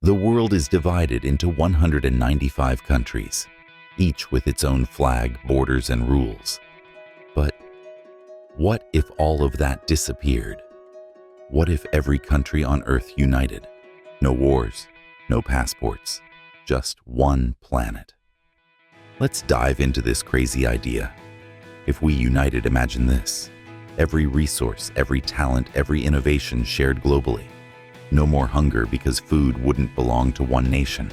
The world is divided into 195 countries, each with its own flag, borders, and rules. But what if all of that disappeared? What if every country on Earth united? No wars, no passports, just one planet. Let's dive into this crazy idea. If we united, imagine this. Every resource, every talent, every innovation shared globally. No more hunger because food wouldn't belong to one nation.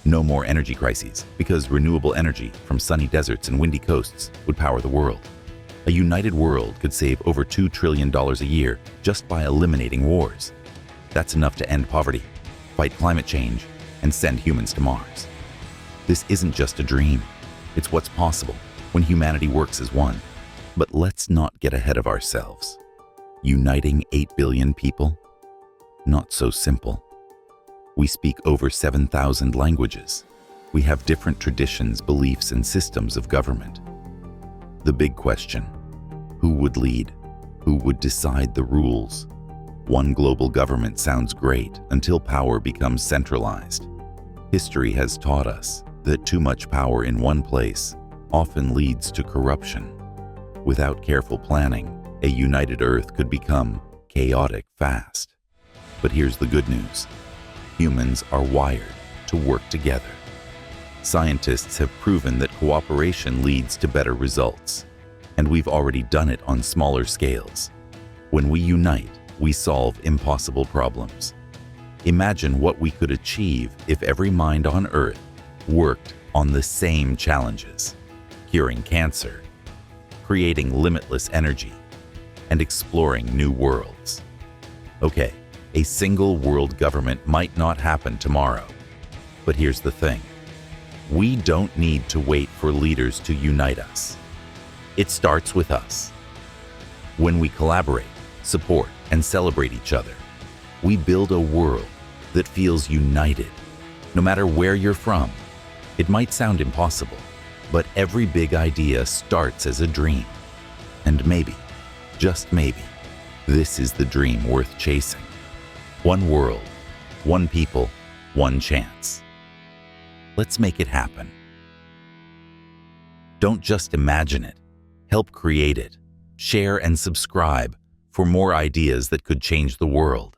No more energy crises because renewable energy from sunny deserts and windy coasts would power the world. A united world could save over $2 trillion a year just by eliminating wars. That's enough to end poverty, fight climate change, and send humans to Mars. This isn't just a dream. It's what's possible when humanity works as one. But let's not get ahead of ourselves. Uniting 8 billion people? Not so simple. We speak over 7,000 languages. We have different traditions, beliefs, and systems of government. The big question: who would lead? Who would decide the rules? One global government sounds great until power becomes centralized. History has taught us that too much power in one place often leads to corruption. Without careful planning, a united Earth could become chaotic fast. But here's the good news. Humans are wired to work together. Scientists have proven that cooperation leads to better results, and we've already done it on smaller scales. When we unite, we solve impossible problems. Imagine what we could achieve if every mind on Earth worked on the same challenges: curing cancer, creating limitless energy, and exploring new worlds. Okay, a single world government might not happen tomorrow. But here's the thing. We don't need to wait for leaders to unite us. It starts with us. When we collaborate, support, and celebrate each other, we build a world that feels united. No matter where you're from, it might sound impossible, but every big idea starts as a dream. And maybe, just maybe, this is the dream worth chasing. One world, one people, one chance. Let's make it happen. Don't just imagine it. Help create it. Share and subscribe for more ideas that could change the world.